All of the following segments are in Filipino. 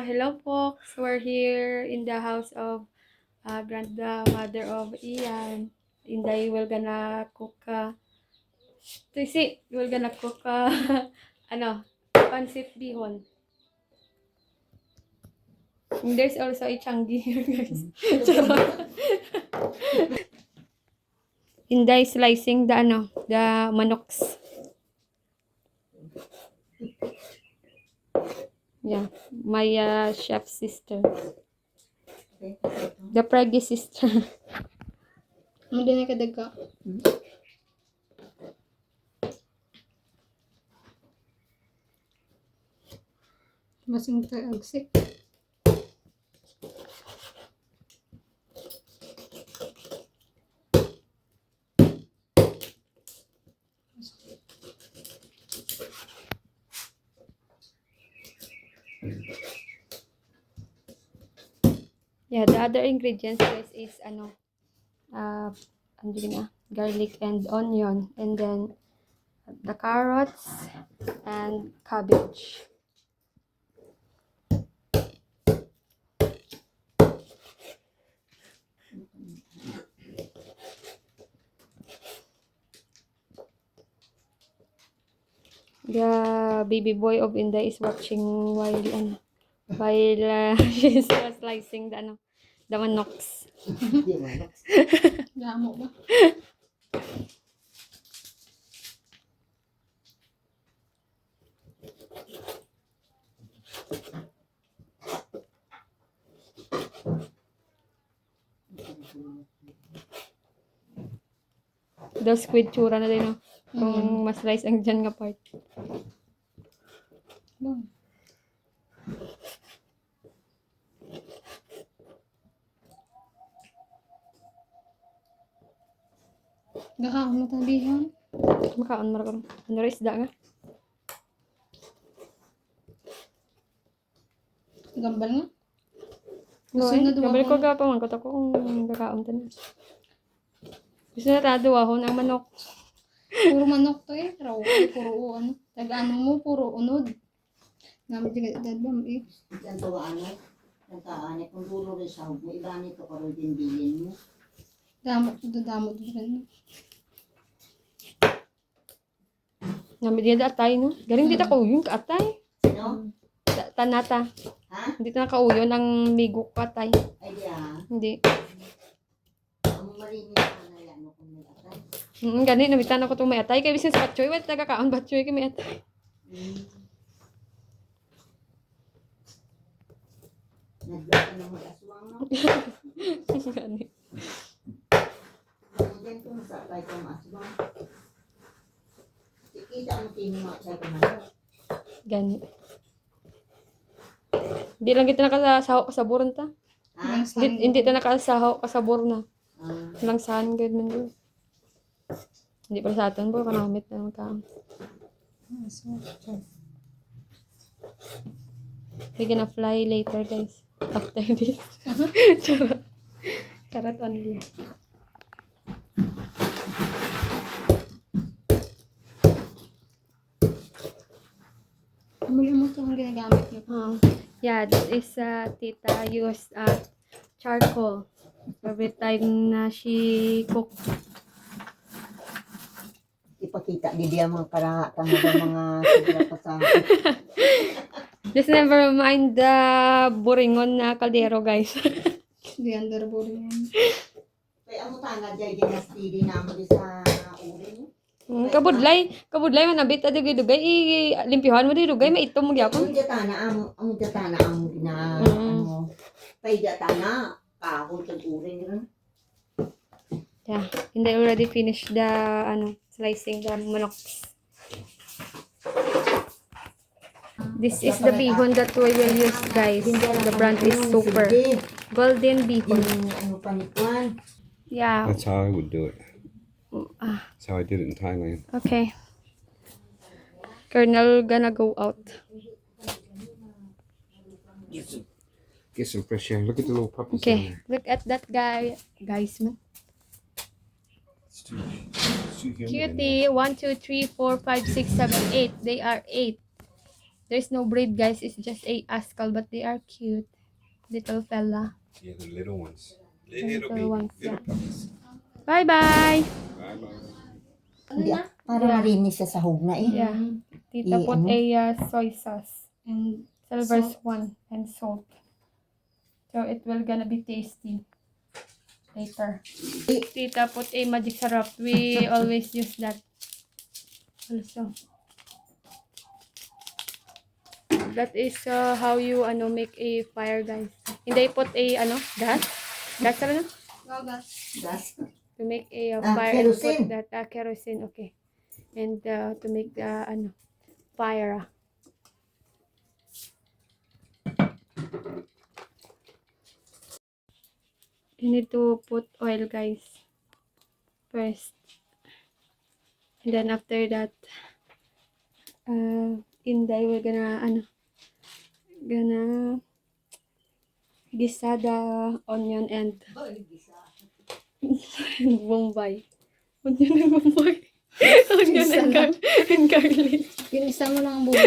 Hello folks, we're here in the house of grandmother of Ian. Inday will gonna cook we're gonna cook ano, pancit bihon. And there's also a changi here, guys. Charot. Inday slicing the manoks. Yeah, my chef sister. The preggy sister. Hindi na kadagka. Masing agsik. Yeah, the other ingredients guys is garlic and onion, and then the carrots and cabbage. The baby boy of Inday is watching while she's slicing the manoks. Damo ba? The squid tsura na din, no? Kung mas slice ang dyan nga part. Gakaon mo tabihan? Makaon mo rin. Ano rin isda nga? Gambal nga? Gambal ko gapaman ko kung gakaon ta na. Gusto na taduwahon ang manok. Puro manok to eh. Puro ano. Taga-ano mo, puro unod. Namin tiga dadbam eh. Diyan to nagkaani kung dulo rin sa mo, iba nito karoon din bilin mo. Damot rin. Namin din atay, no? Galing dito kauyon ka atay. Sino? Tanata. Ha? Dito na kauyon ang migo ka atay. Ay di Hindi. Ang marinig na yan mo kung may atay. Ganun, nabitan ako itong may atay. Kaya bisin sa batchoy, wala nagkakaon batchoy kay may atay. Naglaka ng mag-aswang, no? Ganun. Ang dyan kung masakay kong aswang. Kita mo tinumakay ko na. Ganun. Hindi lang kita nakasaho kasaburan ta. Hindi ta nakasaho kasabur na. Langsahan gud man yun. Hindi pa sa atin po, kanamit na magkaam. We're gonna fly later, guys. After this. Charot. Karat only. Muli mo ito ang ginagamit niyo. Yeah, this is tita used charcoal every time na she cook. Ipakita di dia mga karahatan mga sigla pa sa. Just never mind the buringon na kaldero, guys. The under buringon. Kaya amo tanga jay dinasti na mo di sa urin. Kabudlay man nabit adi dugay limpihan mo di dugay maitom mo gyapon. Ang jatana ang gina ano. Kay jatana kahon sa urin ron. Yeah, and they already finished the slicing the manok. This is the bihon that we will use, guys. The brand is super golden bihon. Ano panikwan? Yeah. That's how I would do it. That's how I did it in Thailand. Okay. Colonel gonna go out. Get some fresh air. Look at the little puppies. Okay, look at that guys, man. It's too humid in there. Cutie, 1, 2, 3, 4, 5, 6, 7, 8. They are 8. There's no breed, guys. It's just a Askal, but they are cute. Little fella. Yeah, the little ones. The Little little baby. ones, Little yeah. puppies. Bye-bye! Bye-bye. Hindi, para Yeah. marinis sa sahog na eh. Yeah. Tita put ano? a soy sauce. And Silver Salt. Swan and salt. So it will gonna be tasty later. Tita put a magic syrup. We always use that. Also. That is how you make a fire, guys. Hindi put a gas. Gas ano? gagas. Gas. To make a Ah, fire and kerosene. put that kerosene, okay. And to make the fire. You need to put oil, guys. First. And then after that, Inday we're gonna gisa the onion and Bombay. Onion and Bombay. Onion and garlic. Pinisa mo lang ang bulo.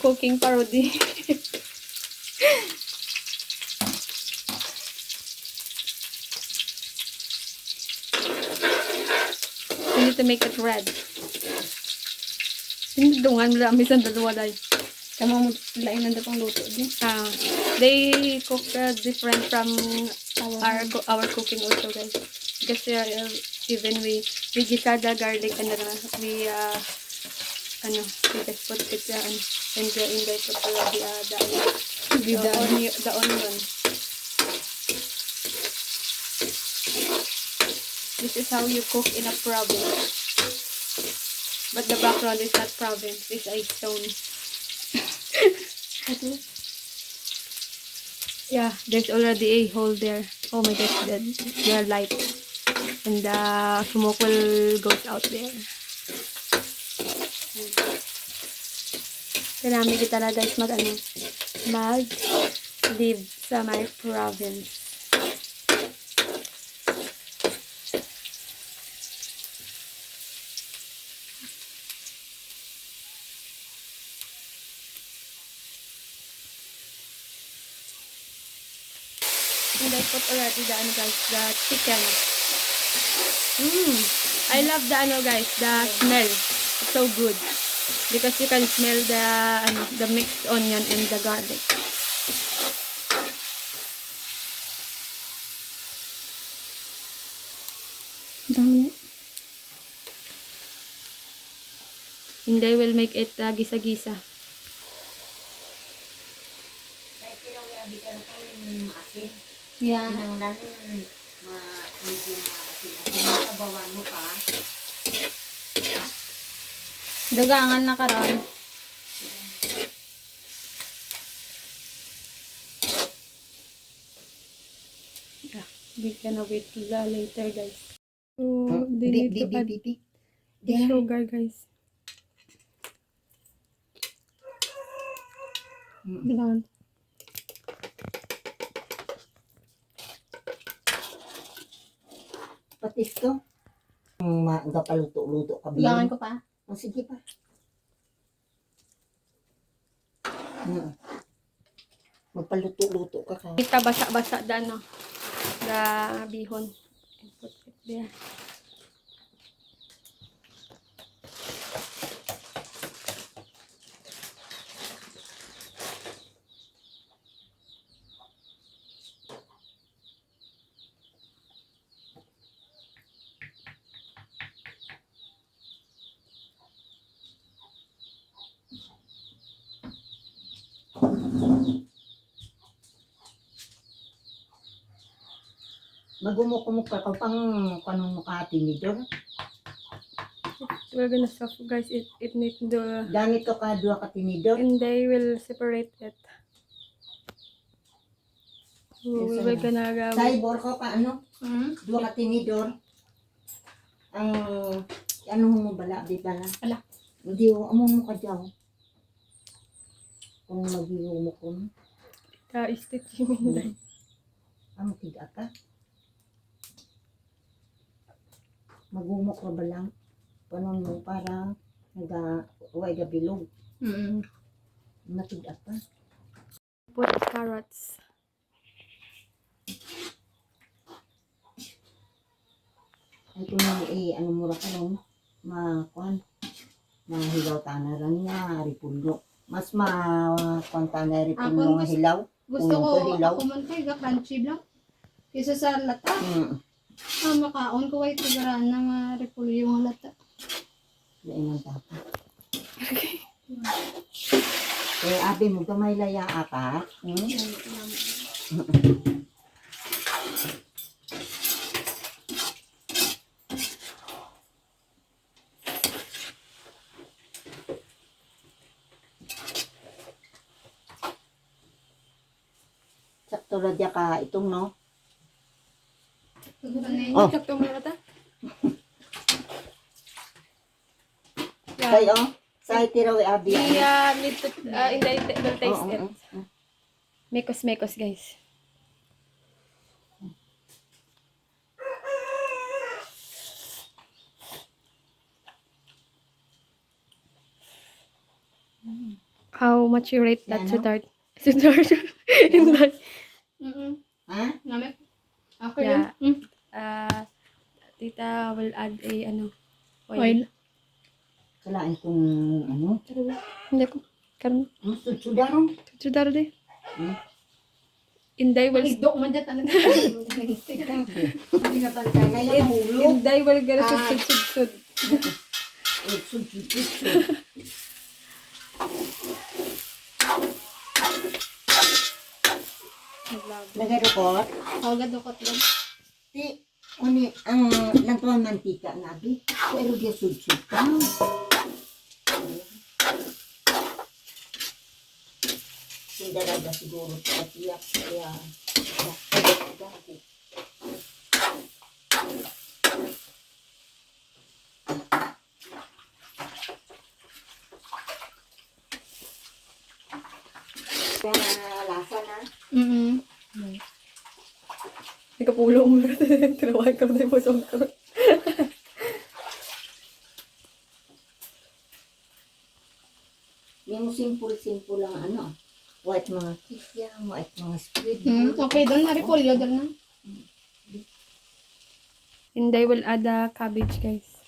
Cooking parody. You need to make it red. Tinidungan mo lang isang dalawa dahil. Tama mo lain na pang luto din. They cook different from our cooking also, guys. Because even we gisa the garlic and then we just put it and in the put the onion. This is how you cook in a province. But the background is not province, it's a stone. Yeah, there's already a hole there. Oh my gosh, the light. And the smoke will go out there. Karami kita na guys mag-live sa my province. And I put already the the chicken. I love the smell. It's so good because you can smell the mixed onion and the garlic. Dami. And they will make it gisa-gisa. Yeah. Dagangan na karon. Yeah, we can wait later, guys. So they need to add the sugar, guys. Dagangan. Patis to. Gapaluto-luto ka Dagangan ko pa. O sige pa. Magpaluto-luto ka ka. Kita basa-basa the bihon. And put it there. Magumuk-umuk ka pang kanong makatinidor. We're gonna stuff, guys. It needs the Ganito ka dua ka tinidor. and they will separate it. So Yes, we're gonna Saibor ka pa ano? Dua ka tinidor. Ang ano mo bala di bala? Ala. Hindi amo mo ka diaw. Kung maghiumo ko. stitch yung hindi. Amo tiga ka. Magumok ka ba lang? Panon mo para Huwag gabilog. Mm. Matid pa. Put carrots. Ay kung ano mura ka nun, makuan, mahilaw tana rin nga, ripulo. Mas makuan tana ripulo nga hilaw. Gusto Uyong ko, ko hilaw. ako man kayo, crunchy lang. Kisa sa lata. Makaon ko ay tigaran na ma-repulyo yung lata. Lain ang tapa. Eh, abi mo gamay laya apat. Sakto na dya ka itong no. Oh. Sakto mo na ta? Kayo, sa itiraw abi. Need to, inday, will taste it. Mekos, guys. How much you rate that Yan, no? sweetheart? Sweetheart? Inday. Ha? Namit? Ako Yeah. yun. Tita will add a Oil. Kalain kong ano? Hindi ko. Karon. Sudaron. Sudaro de. Hmm? Inday will Magdok man dyan. Ano? Hindi ka pala. Kaya mahulog. Inday will get sud. Sud. Lagay rukot. Ako gadukot lang. Ti, kuni, ang nagtuan mantika na abi. Pero dia sud-sud ka. Sindaraga siguro sa tiyak. Kaya, kaya lasa na. Nagkapulong mo na. Tinawain ka na yung pusong ko. Yung simple lang ano. White mga kisya, white mga squid. Okay, doon na-repulyo doon na. Inday will add a cabbage, guys.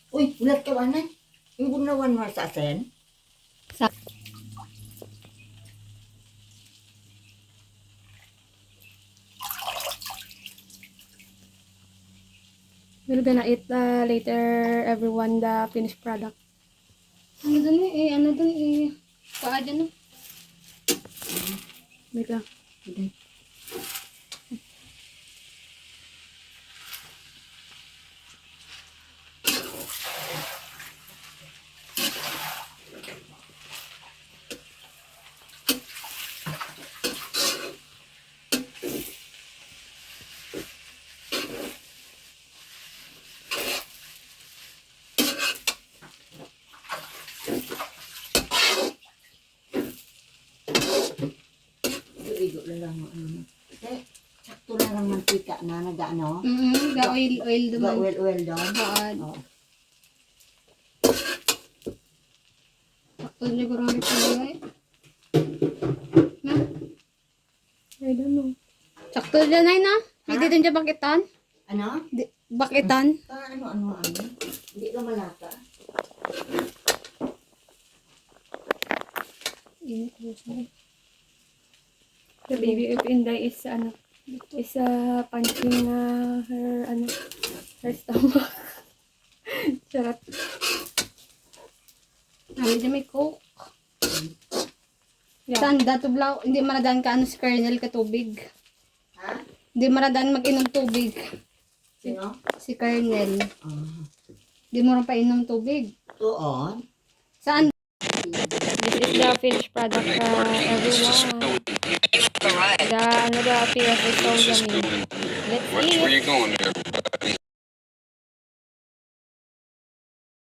Uy, ulat ka ba na? Yung gunawan mo sa asin? We're gonna eat later, everyone, the finished product. Ano doon eh? Ano doon eh? Paa dyan eh. Mika. Igo lang ano. Kasi, sakto lang ang mantika na nag-ano. Ga-oil doon. Well doon. Oo. Oh. Sakto siguro ang repulyo eh. Na? I don't know. Sakto dyan ay na. Hindi din dyan bakitan. Ano? Bakitan. Ano. Hindi ka malata. The baby of Inday is, punching her stomach. Sarap. Namin dyan may coke. Yeah. Tanda to blaw. Hindi maradaan ka ano si Colonel ka tubig. Ha? Hindi maradaan mag-inom tubig. Sino? Si Colonel. Hindi mo rin pa inom tubig. Doon. Saan? This is the finished product, everyone. The appearance is so yummy. Let's Where eat. you going there, buddy?